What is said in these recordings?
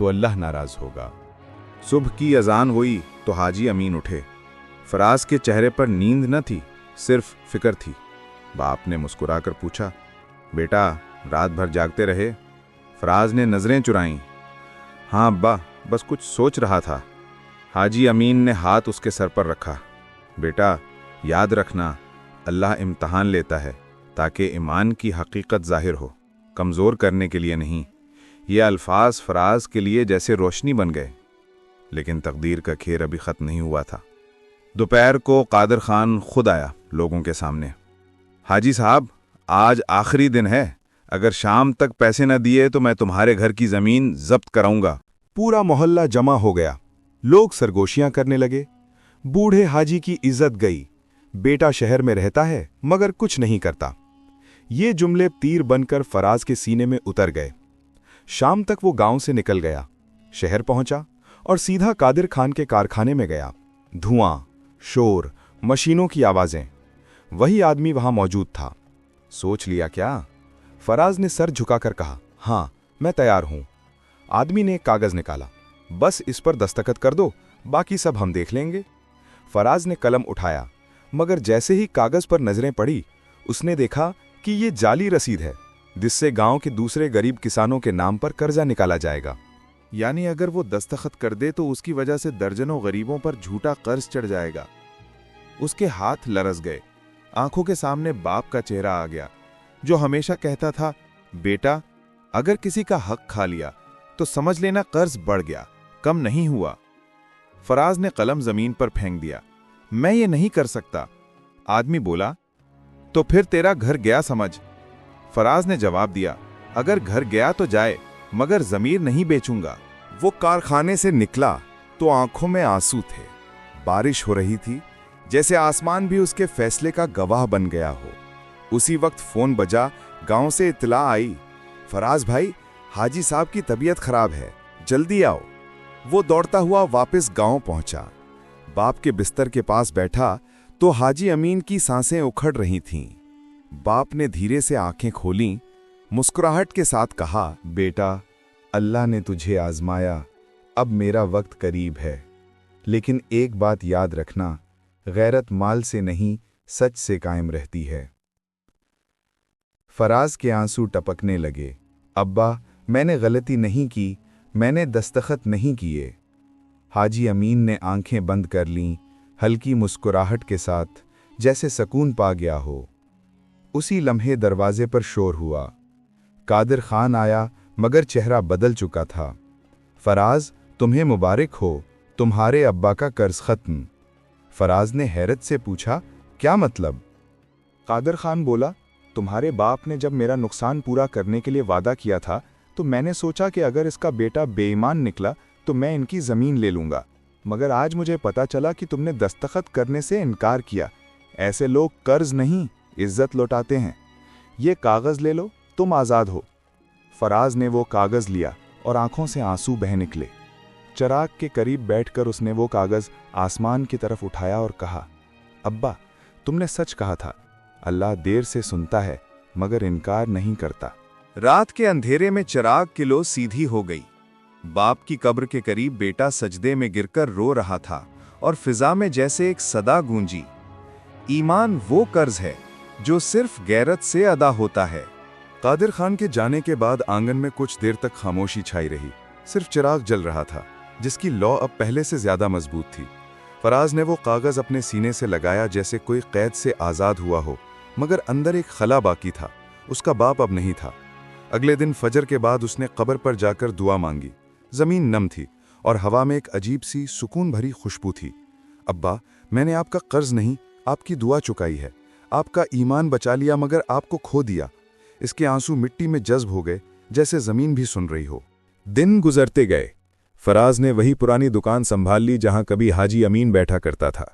تو اللہ ناراض ہوگا۔ صبح کی اذان ہوئی تو حاجی امین اٹھے۔ فراز کے چہرے پر نیند نہ تھی، صرف فکر تھی۔ باپ نے مسکرا کر پوچھا، بیٹا رات بھر جاگتے رہے؟ فراز نے نظریں چرائیں۔ ہاں ابا، بس کچھ سوچ رہا تھا۔ حاجی امین نے ہاتھ اس کے سر پر رکھا۔ بیٹا یاد رکھنا، اللہ امتحان لیتا ہے تاکہ ایمان کی حقیقت ظاہر ہو، کمزور کرنے کے لیے نہیں۔ یہ الفاظ فراز کے لیے جیسے روشنی بن گئے، لیکن تقدیر کا کھیل ابھی ختم نہیں ہوا تھا۔ دوپہر کو قادر خان خود آیا لوگوں کے سامنے۔ حاجی صاحب، آج آخری دن ہے، اگر شام تک پیسے نہ دیے تو میں تمہارے گھر کی زمین ضبط کراؤں گا۔ پورا محلہ جمع ہو گیا، لوگ سرگوشیاں کرنے لگے۔ بوڑھے حاجی کی عزت گئی، بیٹا شہر میں رہتا ہے مگر کچھ نہیں کرتا۔ یہ جملے تیر بن کر فراز کے سینے میں اتر گئے۔ شام تک وہ گاؤں سے نکل گیا، شہر پہنچا اور سیدھا قادر خان کے کارخانے میں گیا۔ دھواں، شور، مشینوں کی آوازیں، وہی آدمی وہاں موجود تھا۔ سوچ لیا کیا؟ فراز نے سر جھکا کر کہا، ہاں میں تیار ہوں۔ آدمی نے ایک کاغذ نکالا، بس اس پر دستخط کر دو، باقی سب ہم دیکھ لیں گے۔ فراز نے قلم اٹھایا، مگر جیسے ہی کاغذ پر نظریں پڑی، اس نے دیکھا کہ یہ جعلی رسید ہے جس سے گاؤں کے دوسرے غریب کسانوں کے نام پر قرضہ نکالا جائے گا۔ یعنی اگر وہ دستخط کر دے تو اس کی وجہ سے درجنوں غریبوں پر جھوٹا قرض چڑھ جائے گا۔ اس کے ہاتھ لرز گئے، آنکھوں کے سامنے باپ کا چہرہ آ گیا جو ہمیشہ کہتا تھا، بیٹا اگر کسی کا حق کھا لیا تو سمجھ لینا قرض بڑھ گیا، کم نہیں ہوا۔ فراز نے قلم زمین پر پھینک دیا۔ میں یہ نہیں کر سکتا۔ آدمی بولا، تو پھر تیرا گھر گیا سمجھ۔ فراز نے جواب دیا، اگر گھر گیا تو جائے، مگر ضمیر نہیں بیچوں گا۔ وہ کارخانے سے نکلا تو آنکھوں میں آنسو تھے۔ بارش ہو رہی تھی، جیسے آسمان بھی اس کے فیصلے کا گواہ بن گیا ہو۔ اسی وقت فون بجا، گاؤں سے اطلاع آئی، فراز بھائی، حاجی صاحب کی طبیعت خراب ہے، جلدی آؤ۔ وہ دوڑتا ہوا واپس گاؤں پہنچا۔ باپ کے بستر کے پاس بیٹھا تو حاجی امین کی سانسیں اکھڑ رہی تھیں۔ باپ نے دھیرے سے آنکھیں کھولیں، مسکراہٹ کے ساتھ کہا، بیٹا اللہ نے تجھے آزمایا، اب میرا وقت قریب ہے، لیکن ایک بات یاد رکھنا، غیرت مال سے نہیں سچ سے قائم رہتی ہے۔ فراز کے آنسو ٹپکنے لگے۔ ابا میں نے غلطی نہیں کی، میں نے دستخط نہیں کیے۔ حاجی امین نے آنکھیں بند کر لیں، ہلکی مسکراہٹ کے ساتھ، جیسے سکون پا گیا ہو۔ اسی لمحے دروازے پر شور ہوا۔ قادر خان آیا مگر چہرہ بدل چکا تھا۔ فراز تمہیں مبارک ہو، تمہارے ابا کا قرض ختم۔ فراز نے حیرت سے پوچھا، کیا مطلب؟ قادر خان بولا، تمہارے باپ نے جب میرا نقصان پورا کرنے کے لیے وعدہ کیا تھا تو میں نے سوچا کہ اگر اس کا بیٹا بے ایمان نکلا تو میں ان کی زمین لے لوں گا، مگر آج مجھے پتا چلا کہ تم نے دستخط کرنے سے انکار کیا۔ ایسے لوگ قرض نہیں عزت لوٹاتے ہیں۔ یہ کاغذ لے لو، تم آزاد ہو۔ فراز نے وہ کاغذ لیا اور آنکھوں سے آنسو بہہ نکلے۔ چراغ کے قریب بیٹھ کر اس نے وہ کاغذ آسمان کی طرف اٹھایا اور کہا، ابا تم نے سچ کہا تھا، اللہ دیر سے سنتا ہے مگر انکار نہیں کرتا۔ رات کے اندھیرے میں چراغ کی لو سیدھی ہو گئی۔ باپ کی قبر کے قریب بیٹا سجدے میں گر کر رو رہا تھا اور فضا میں جیسے ایک صدا گونجی، ایمان وہ قرض ہے جو صرف غیرت سے ادا ہوتا ہے۔ قادر خان کے جانے کے بعد آنگن میں کچھ دیر تک خاموشی چھائی رہی، صرف چراغ جل رہا تھا جس کی لو اب پہلے سے زیادہ مضبوط تھی۔ فراز نے وہ کاغذ اپنے سینے سے لگایا جیسے کوئی قید سے آزاد ہوا ہو، مگر اندر ایک خلا باقی تھا، اس کا باپ اب نہیں تھا۔ اگلے دن فجر کے بعد اس نے قبر پر جا کر دعا مانگی۔ زمین نم تھی اور ہوا میں ایک عجیب سی سکون بھری خوشبو تھی۔ ابا میں نے آپ کا قرض نہیں، آپ کی دعا چکائی ہے، آپ کا ایمان بچا لیا مگر آپ کو کھو دیا۔ اس کے آنسو مٹی میں جذب ہو گئے جیسے زمین بھی سن رہی ہو۔ دن گزرتے گئے۔ فراز نے وہی پرانی دکان سنبھال لی جہاں کبھی حاجی امین بیٹھا کرتا تھا۔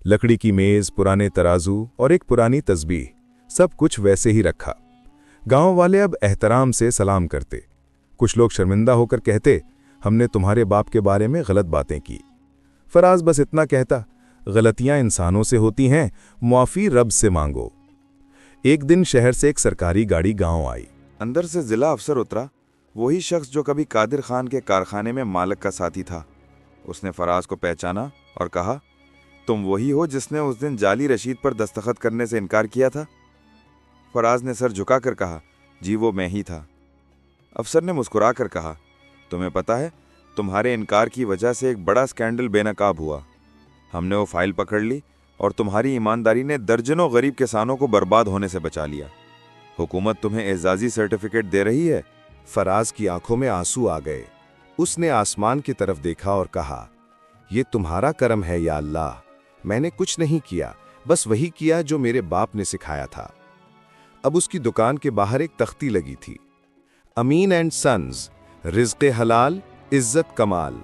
لکڑی کی میز، پرانے ترازو اور ایک پرانی تسبیح، سب کچھ ویسے ہی رکھا۔ گاؤں والے اب احترام سے سلام کرتے۔ کچھ لوگ شرمندہ ہو کر کہتے، ہم نے تمہارے باپ کے بارے میں غلط باتیں کی۔ فراز بس اتنا کہتا، غلطیاں انسانوں سے ہوتی ہیں، معافی رب سے مانگو۔ ایک دن شہر سے ایک سرکاری گاڑی گاؤں آئی۔ اندر سے ضلع افسر اترا۔ وہی شخص جو کبھی قادر خان کے کارخانے میں مالک کا ساتھی تھا۔ اس نے فراز کو پہچانا اور کہا، تم وہی ہو جس نے اس دن جعلی رشید پر دستخط کرنے سے انکار کیا تھا؟ فراز نے سر جھکا کر کہا، جی وہ میں ہی تھا۔ افسر نے مسکرا کر کہا، تمہیں پتا ہے تمہارے انکار کی وجہ سے ایک بڑا سکینڈل بے نقاب ہوا۔ ہم نے وہ فائل پکڑ لی اور تمہاری ایمانداری نے درجنوں غریب کسانوں کو برباد ہونے سے بچا لیا۔ حکومت تمہیں اعزازی سرٹیفکیٹ دے رہی ہے۔ فراز کی آنکھوں میں آنسو آ گئے۔ اس نے آسمان کی طرف دیکھا اور کہا، یہ تمہارا کرم ہے یا اللہ، میں نے کچھ نہیں کیا، بس وہی کیا جو میرے باپ نے سکھایا تھا۔ اب اس کی دکان کے باہر ایک تختی لگی تھی، امین اینڈ سنز، رزق حلال، عزت کمال۔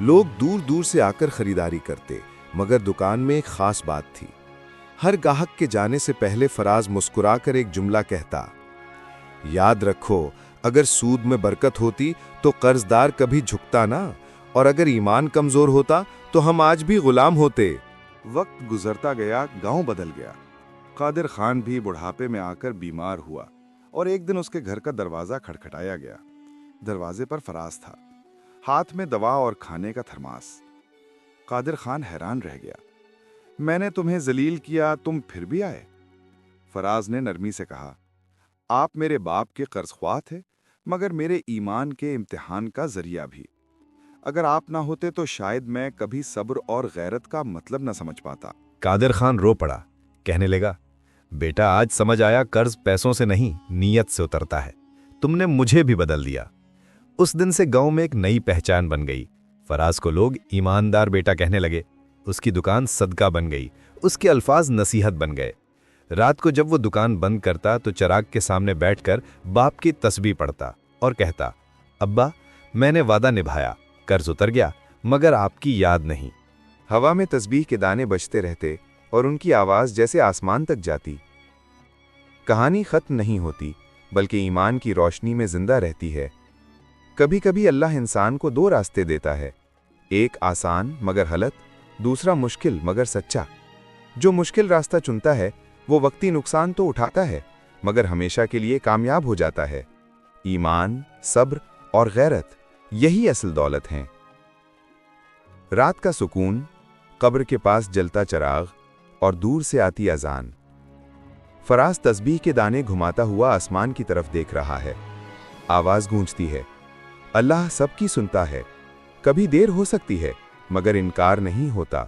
لوگ دور دور سے آ کر خریداری کرتے، مگر دکان میں ایک خاص بات تھی۔ ہر گاہک کے جانے سے پہلے فراز مسکرا کر ایک جملہ کہتا، یاد رکھو اگر سود میں برکت ہوتی تو قرضدار کبھی جھکتا نہ، اور اگر ایمان کمزور ہوتا تو ہم آج بھی غلام ہوتے۔ وقت گزرتا گیا، گاؤں بدل گیا۔ قادر خان بھی بڑھاپے میں آ کر بیمار ہوا اور ایک دن اس کے گھر کا دروازہ کھٹکھٹایا گیا۔ دروازے پر فراز تھا، ہاتھ میں دوا اور کھانے کا تھرماس۔ قادر خان حیران رہ گیا۔ میں نے تمہیں ذلیل کیا، تم پھر بھی آئے؟ فراز نے نرمی سے کہا، آپ میرے باپ کے قرض خواہ تھے، مگر میرے ایمان کے امتحان کا ذریعہ بھی۔ اگر آپ نہ ہوتے تو شاید میں کبھی صبر اور غیرت کا مطلب نہ سمجھ پاتا۔ قادر خان رو پڑا، کہنے لگا، بیٹا آج سمجھ آیا قرض پیسوں سے نہیں نیت سے اترتا ہے۔ تم نے مجھے بھی بدل دیا۔ اس دن سے گاؤں میں ایک نئی پہچان بن گئی۔ فراز کو لوگ ایماندار بیٹا کہنے لگے۔ اس کی دکان صدقہ بن گئی، اس کے الفاظ نصیحت بن گئے۔ رات کو جب وہ دکان بند کرتا تو چراغ کے سامنے بیٹھ کر باپ کی تسبیح پڑھتا اور کہتا، ابا میں نے وعدہ نبھایا، قرض اتر گیا مگر آپ کی یاد نہیں۔ ہوا میں تسبیح کے دانے بجتے رہتے اور ان کی آواز جیسے آسمان تک جاتی۔ کہانی ختم نہیں ہوتی، بلکہ ایمان کی روشنی میں زندہ رہتی ہے۔ کبھی کبھی اللہ انسان کو دو راستے دیتا ہے، ایک آسان مگر غلط، دوسرا مشکل مگر سچا۔ جو مشکل راستہ چنتا ہے وہ وقتی نقصان تو اٹھاتا ہے، مگر ہمیشہ کے لیے کامیاب ہو جاتا ہے۔ ایمان، صبر اور غیرت، یہی اصل دولت ہیں۔ رات کا سکون، قبر کے پاس جلتا چراغ اور دور سے آتی اذان۔ فراز تسبیح کے دانے گھماتا ہوا آسمان کی طرف دیکھ رہا ہے۔ آواز گونجتی ہے، اللہ سب کی سنتا ہے۔ کبھی دیر ہو سکتی ہے مگر انکار نہیں ہوتا۔